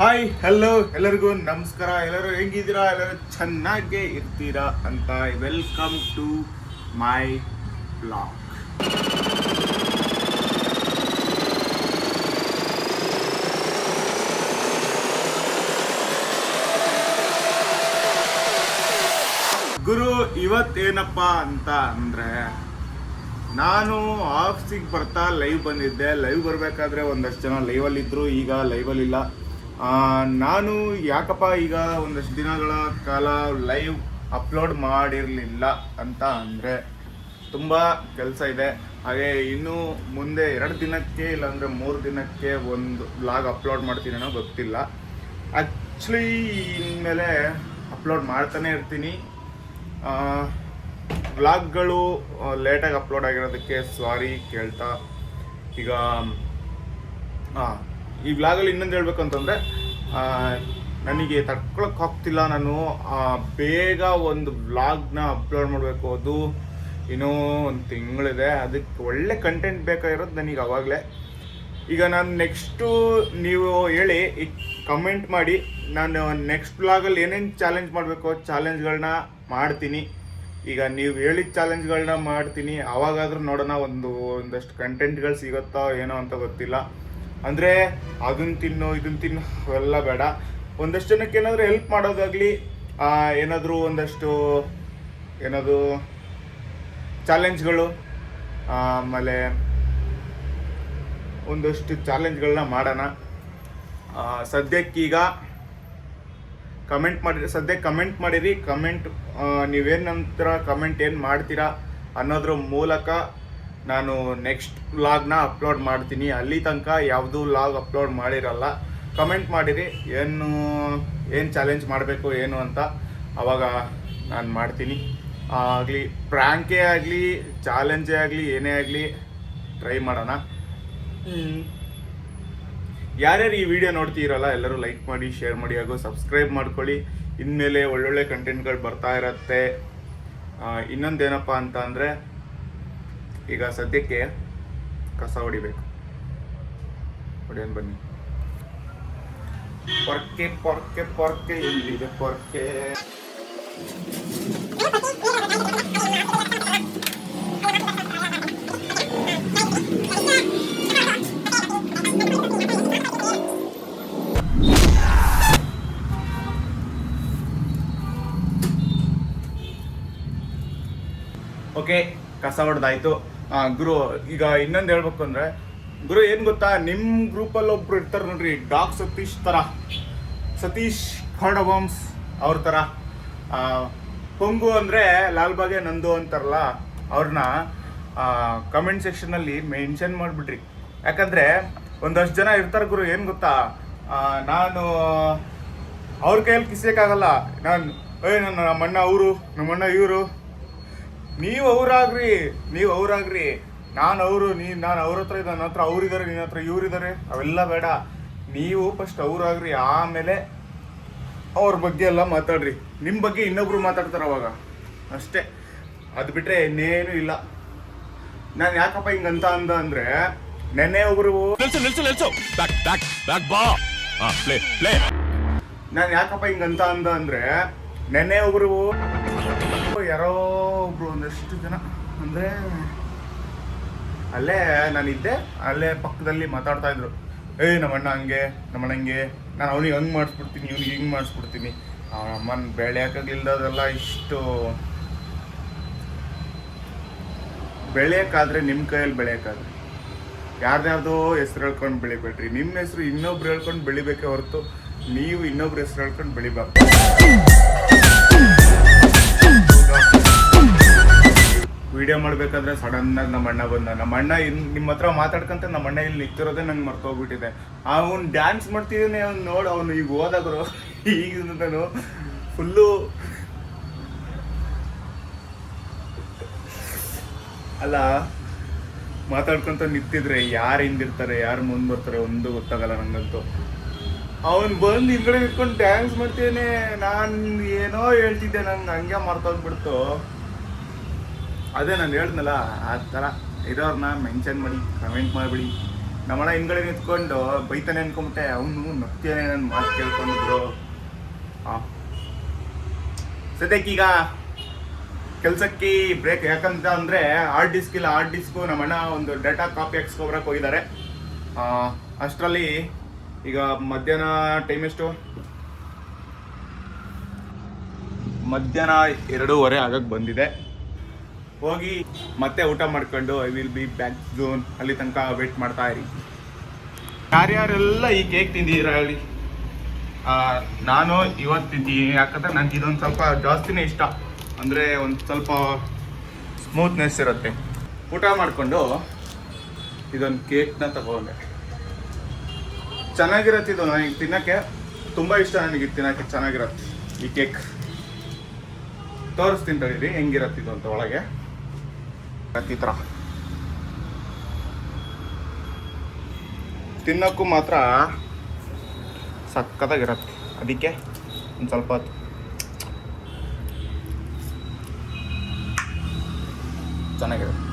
Hi hello ಎಲ್ಲರಿಗೂ ನಮಸ್ಕಾರ. ಎಲ್ಲರೂ ಹೆಂಗಿದ್ದೀರಾ? ಎಲ್ಲರೂ ಚೆನ್ನಾಗೇ ಇರ್ತೀರಾ ಅಂತ ವೆಲ್ಕಮ್ ಟು ಮೈ ಬ್ಲಾಗ್. ಗುರು, ಇವತ್ತೇನಪ್ಪ ಅಂತ ಅಂದರೆ, ನಾನು ಆಫೀಸಿಗೆ ಬರ್ತಾ ಲೈವ್ ಬಂದಿದ್ದೆ. ಲೈವ್ ಬರಬೇಕಾದ್ರೆ ಒಂದಷ್ಟು ಜನ ಲೈವಲ್ಲಿದ್ದರು, ಈಗ ಲೈವಲ್ಲಿಲ್ಲ. ನಾನು ಯಾಕಪ್ಪ ಈಗ ಒಂದಷ್ಟು ದಿನಗಳ ಕಾಲ ಲೈವ್ ಅಪ್ಲೋಡ್ ಮಾಡಿರಲಿಲ್ಲ ಅಂತ ಅಂದರೆ, ತುಂಬ ಕೆಲಸ ಇದೆ. ಹಾಗೆ ಇನ್ನೂ ಮುಂದೆ 2 ದಿನಕ್ಕೆ ಇಲ್ಲಾಂದರೆ 3 ದಿನಕ್ಕೆ ಒಂದು ವ್ಲಾಗ್ ಅಪ್ಲೋಡ್ ಮಾಡ್ತೀನಿ ಅನ್ನೋ ಗೊತ್ತಿಲ್ಲ. ಆ್ಯಕ್ಚುಲಿ ಇನ್ಮೇಲೆ ಅಪ್ಲೋಡ್ ಮಾಡ್ತಾನೆ ಇರ್ತೀನಿ. ವ್ಲಾಗ್ಗಳು ಲೇಟಾಗಿ ಅಪ್ಲೋಡ್ ಆಗಿರೋದಕ್ಕೆ ಸಾರಿ ಕೇಳ್ತಾ, ಈಗ ಈ ವ್ಲಾಗಲ್ಲಿ ಇನ್ನೊಂದು ಹೇಳ್ಬೇಕು ಅಂತಂದರೆ, ನನಗೆ ತಡ್ಕೊಳಕ್ಕೆ ಆಗ್ತಿಲ್ಲ. ನಾನು ಬೇಗ ಒಂದು ವ್ಲಾಗ್ನ ಅಪ್ಲೋಡ್ ಮಾಡಬೇಕು. ಅದು ಇನ್ನೂ ಒಂದು ತಿಂಗಳಿದೆ. ಅದಕ್ಕೆ ಒಳ್ಳೆ ಕಂಟೆಂಟ್ ಬೇಕಾಗಿರೋದು ನನಗೆ ಆವಾಗಲೇ. ಈಗ ನಾನು ನೆಕ್ಸ್ಟು ನೀವು ಹೇಳಿ ಕಮೆಂಟ್ ಮಾಡಿ, ನಾನು ನೆಕ್ಸ್ಟ್ ವ್ಲಾಗಲ್ಲಿ ಏನೇನು ಚಾಲೆಂಜ್ ಮಾಡಬೇಕು ಚಾಲೆಂಜ್ಗಳನ್ನ ಮಾಡ್ತೀನಿ. ಈಗ ನೀವು ಹೇಳಿದ ಚಾಲೆಂಜ್ಗಳನ್ನ ಮಾಡ್ತೀನಿ. ಆವಾಗಾದರೂ ನೋಡೋಣ ಒಂದಷ್ಟು ಕಂಟೆಂಟ್ಗಳು ಸಿಗುತ್ತೋ ಏನೋ ಅಂತ ಗೊತ್ತಿಲ್ಲ. ಅಂದರೆ ಅದನ್ನು ತಿನ್ನು ಇದನ್ನು ತಿನ್ನು ಅವೆಲ್ಲ ಬೇಡ. ಒಂದಷ್ಟು ಜನಕ್ಕೆ ಏನಾದರೂ ಹೆಲ್ಪ್ ಮಾಡೋದಾಗಲಿ, ಏನಾದರೂ ಒಂದಷ್ಟು ಏನಾದರೂ ಚಾಲೆಂಜ್ಗಳು, ಆಮೇಲೆ ಒಂದಷ್ಟು ಚಾಲೆಂಜ್ಗಳನ್ನ ಮಾಡೋಣ. ಸದ್ಯಕ್ಕೀಗ ಕಮೆಂಟ್ ಮಾಡಿರಿ. ನೀವೇನು ನಂತರ ಕಮೆಂಟ್ ಏನು ಮಾಡ್ತೀರಾ ಅನ್ನೋದ್ರ ಮೂಲಕ ನಾನು ನೆಕ್ಸ್ಟ್ ವ್ಲಾಗ್ನ ಅಪ್ಲೋಡ್ ಮಾಡ್ತೀನಿ. ಅಲ್ಲಿ ತನಕ ಯಾವುದೂ ವ್ಲಾಗ್ ಅಪ್ಲೋಡ್ ಮಾಡಿರಲ್ಲ. ಕಮೆಂಟ್ ಮಾಡಿರಿ ಏನು ಚಾಲೆಂಜ್ ಮಾಡಬೇಕು ಏನು ಅಂತ, ಆವಾಗ ನಾನು ಮಾಡ್ತೀನಿ. ಆಗಲಿ ಪ್ರ್ಯಾಂಕೇ ಆಗಲಿ ಚಾಲೆಂಜೇ ಆಗಲಿ ಏನೇ ಆಗಲಿ ಟ್ರೈ ಮಾಡೋಣ. ಯಾರ್ಯಾರು ಈ ವಿಡಿಯೋ ನೋಡ್ತೀರಲ್ಲ ಎಲ್ಲರೂ ಲೈಕ್ ಮಾಡಿ, ಶೇರ್ ಮಾಡಿ, ಹಾಗೂ ಸಬ್ಸ್ಕ್ರೈಬ್ ಮಾಡ್ಕೊಳ್ಳಿ. ಇನ್ಮೇಲೆ ಒಳ್ಳೊಳ್ಳೆ ಕಂಟೆಂಟ್ಗಳು ಬರ್ತಾ ಇರತ್ತೆ. ಇನ್ನೊಂದೇನಪ್ಪ ಅಂತ ಅಂದರೆ, ಈಗ ಸದ್ಯಕ್ಕೆ ಕಸ ಹೊಡಿಬೇಕು. ಹೊಡಿಯೋಣ ಬನ್ನಿ. ಪೊರ್ಕೆ ಎಲ್ಲಿದೆ ಪೊರ್ಕೆ? ಓಕೆ, ಕಸ ಹೊಡೆದಾಯ್ತು. ಗುರು, ಈಗ ಇನ್ನೊಂದು ಹೇಳ್ಬೇಕು ಅಂದರೆ, ಗುರು ಏನು ಗೊತ್ತಾ, ನಿಮ್ಮ ಗ್ರೂಪಲ್ಲಿ ಒಬ್ರು ಇರ್ತಾರೆ ನೋಡ್ರಿ, ಡಾಗ್ ಸತೀಶ್ ಖಾಡಬಾಂಬ್ಸ್ ಅವ್ರ ಥರ. ಪೊಂಗು ಅಂದರೆ ಲಾಲ್ಬಾಗೆ ನಂದು ಅಂತಾರಲ್ಲ, ಅವ್ರನ್ನ ಕಮೆಂಟ್ ಸೆಕ್ಷನಲ್ಲಿ ಮೆನ್ಷನ್ ಮಾಡಿಬಿಟ್ರಿ. ಯಾಕಂದರೆ ಒಂದಷ್ಟು ಜನ ಇರ್ತಾರೆ ಗುರು, ಏನು ಗೊತ್ತಾ, ನಾನು ಅವ್ರ ಕೈಯಲ್ಲಿ ಕಿಸೋಕ್ಕಾಗಲ್ಲ. ನಮ್ಮಣ್ಣ ಅವರು, ನಮ್ಮಣ್ಣ ಇವರು. ನೀವು ಅವರಾಗ್ರಿ, ನಾನು ಅವ್ರ ಹತ್ರ ಇದ್ದ, ನನ್ನ ಹತ್ರ ಅವರಿದ್ದಾರೆ, ನಿನ್ನ ಹತ್ರ ಇವರಿದ್ದಾರೆ, ಅವೆಲ್ಲ ಬೇಡ. ನೀವು ಫಸ್ಟ್ ಅವರಾಗ್ರಿ, ಆಮೇಲೆ ಅವ್ರ ಬಗ್ಗೆ ಎಲ್ಲ ಮಾತಾಡ್ರಿ. ನಿಮ್ಮ ಬಗ್ಗೆ ಇನ್ನೊಬ್ರು ಮಾತಾಡ್ತಾರೆ ಅವಾಗ ಅಷ್ಟೇ. ಅದು ಬಿಟ್ಟರೆ ಇನ್ನೇನು ಇಲ್ಲ. ನಾನು ಯಾಕಪ್ಪ ಹಿಂಗಂತ ಅಂದರೆ, ನೆನ್ನೆ ಒಬ್ರು ನಾನು ಯಾಕಪ್ಪ ಹಿಂಗಂತ ಅಂದರೆ, ನೆನ್ನೆ ಒಬ್ರು ಯಾರೋ ಒಬ್ರು ಒಂದಷ್ಟು ಜನ ಅಂದರೆ, ಅಲ್ಲೇ ನಾನಿದ್ದೆ, ಅಲ್ಲೇ ಪಕ್ಕದಲ್ಲಿ ಮಾತಾಡ್ತಾ ಇದ್ರು. ನಮ್ಮಣ್ಣ ಹಂಗೆ, ನಮ್ಮಣ್ಣ ಹಿಂಗೆ, ನಾನು ಅವ್ನಿಗೆ ಹಂಗೆ ಮಾಡಿಸ್ಬಿಡ್ತೀನಿ, ಇವ್ನಿಗೆ ಹಿಂಗೆ ಮಾಡಿಸ್ಬಿಡ್ತೀನಿ. ಅಮ್ಮನ ಬೆಳೆಯೋಕ್ಕಾಗಿಲ್ದದೆಲ್ಲ ಇಷ್ಟು ಬೆಳೆಯೋಕ್ಕಾದ್ರೆ ನಿಮ್ಮ ಕೈಯಲ್ಲಿ ಬೆಳೆಯೋಕ್ಕಾದ್ರೆ, ಯಾರ್ದಾರ್ದೋ ಹೆಸ್ರು ಹೇಳ್ಕೊಂಡು ಬೆಳಿಬೇಡ್ರಿ. ನಿಮ್ಮ ಹೆಸರು ಇನ್ನೊಬ್ರು ಹೇಳ್ಕೊಂಡು ಬೆಳಿಬೇಕೇ ಹೊರತು ನೀವು ಇನ್ನೊಬ್ರು ಹೆಸ್ರು ಹೇಳ್ಕೊಂಡು ಬೆಳಿಬಾರ್ದು. ವಿಡಿಯೋ ಮಾಡಬೇಕಾದ್ರೆ ಸಡನ್ನಾಗಿ ನಮ್ಮ ಅಣ್ಣ ಬಂದ. ನಮ್ಮ ಅಣ್ಣ ನಿಮ್ಮ ಹತ್ರ ಮಾತಾಡ್ಕೊಂತ ನಮ್ಮ ಅಣ್ಣ ಇಲ್ಲಿ ನಿಂತಿರೋದೇ ನಂಗೆ ಮರ್ತೋಗ್ಬಿಟ್ಟಿದೆ. ಅವ್ನು ಡ್ಯಾನ್ಸ್ ಮಾಡ್ತಿದ್ದಾನೆ, ಅವ್ನು ನೋಡಿ, ಅವನು ಈಗ ಹೋದಾಗರು ಈಗ ನಾನು ಫುಲ್ಲು ಅಲ್ಲ ಮಾತಾಡ್ಕೊಂತ ನಿಂತಿದ್ರೆ ಯಾರು ಹಿಂದಿರ್ತಾರೆ ಯಾರು ಮುಂದೆ ಬರ್ತಾರೆ ಒಂದು ಗೊತ್ತಾಗಲ್ಲ ನಂಗಂತೂ. ಅವನು ಬಂದು ಹಿಂದ್ಗಡೆ ನಿಂತ್ಕೊಂಡು ಡ್ಯಾನ್ಸ್ ಮಾಡ್ತಿದ್ದಾನೆ. ನಾನು ಏನೋ ಹೇಳ್ತಿದ್ದೆ, ನಂಗೆ ಹಂಗೆ ಮರ್ತೋಗ್ಬಿಡ್ತು. ಅದೇ ನಾನು ಹೇಳ್ದನಲ್ಲ, ಆ ಥರ ಇರೋರನ್ನ ಮೆನ್ಷನ್ ಮಾಡಿ, ಕಮೆಂಟ್ ಮಾಡಿಬಿಡಿ. ನಮ್ಮಣ್ಣ ಹಿಂದ್ಗಡೆ ನಿಂತ್ಕೊಂಡು ಬೈತಾನೆ ಅನ್ಕೊಂಬಿಟ್ಟೆ, ಅವನು ನಗ್ತಾನೆ ನನ್ನ ಮಾತು ಕೇಳ್ಕೊಂಡು ಬ್ರೋ. ಸದ್ಯಕ್ಕೀಗ ಕೆಲಸಕ್ಕೆ ಬ್ರೇಕ್. ಯಾಕಂತ ಅಂದರೆ ಹಾರ್ಡ್ ಡಿಸ್ಕ್ ಇಲ್ಲ. ಹಾರ್ಡ್ ಡಿಸ್ಕು ನಮ್ಮಣ್ಣ ಒಂದು ಡೇಟಾ ಕಾಪಿ ಹಾಕ್ಸ್ಕೊಬರಕ್ಕೆ ಹೋಗಿದ್ದಾರೆ. ಅಷ್ಟರಲ್ಲಿ ಈಗ ಮಧ್ಯಾಹ್ನ ಟೈಮ್ ಎಷ್ಟು? ಮಧ್ಯಾಹ್ನ 2:15 ಆಗಕ್ಕೆ ಬಂದಿದೆ. ಹೋಗಿ ಮತ್ತೆ ಊಟ ಮಾಡ್ಕೊಂಡು I will be back zone. ಅಲ್ಲಿ ತನಕ ವೇಟ್ ಮಾಡ್ತಾ ಇರಿ. ಯಾರ್ಯಾರೆಲ್ಲ ಈ ಕೇಕ್ ತಿಂದಿದ್ದೀರಾ ಹೇಳಿ? ನಾನು ಇವತ್ತು ತಿಂತೀನಿ. ಯಾಕಂದರೆ ನನಗೆ ಇದೊಂದು ಸ್ವಲ್ಪ ಜಾಸ್ತಿನೇ ಇಷ್ಟ. ಅಂದರೆ ಒಂದು ಸ್ವಲ್ಪ ಸ್ಮೂತ್ನೆಸ್ ಇರುತ್ತೆ. ಊಟ ಮಾಡಿಕೊಂಡು ಇದೊಂದು ಕೇಕ್ನ ತಗೊಂಡೆ. ಚೆನ್ನಾಗಿರುತ್ತೆ ಇದು. ನನಗೆ ತಿನ್ನೋಕ್ಕೆ ತುಂಬ ಇಷ್ಟ. ನನಗೆ ತಿನ್ನೋಕ್ಕೆ ಚೆನ್ನಾಗಿರುತ್ತೆ ಈ ಕೇಕ್. ತೋರಿಸ್ತೀನಿ ತಡೀರಿ ಹೆಂಗಿರತ್ತೆ ಇದು ಅಂತ. ಒಳಗೆ ಈ ಥರ ತಿನ್ನೋಕ್ಕೂ ಮಾತ್ರ ಸಕ್ಕತ್ತಾಗಿರತ್ತೆ. ಅದಕ್ಕೆ ಒಂದು ಸ್ವಲ್ಪ ಹೊತ್ತು ಚೆನ್ನಾಗಿರುತ್ತೆ.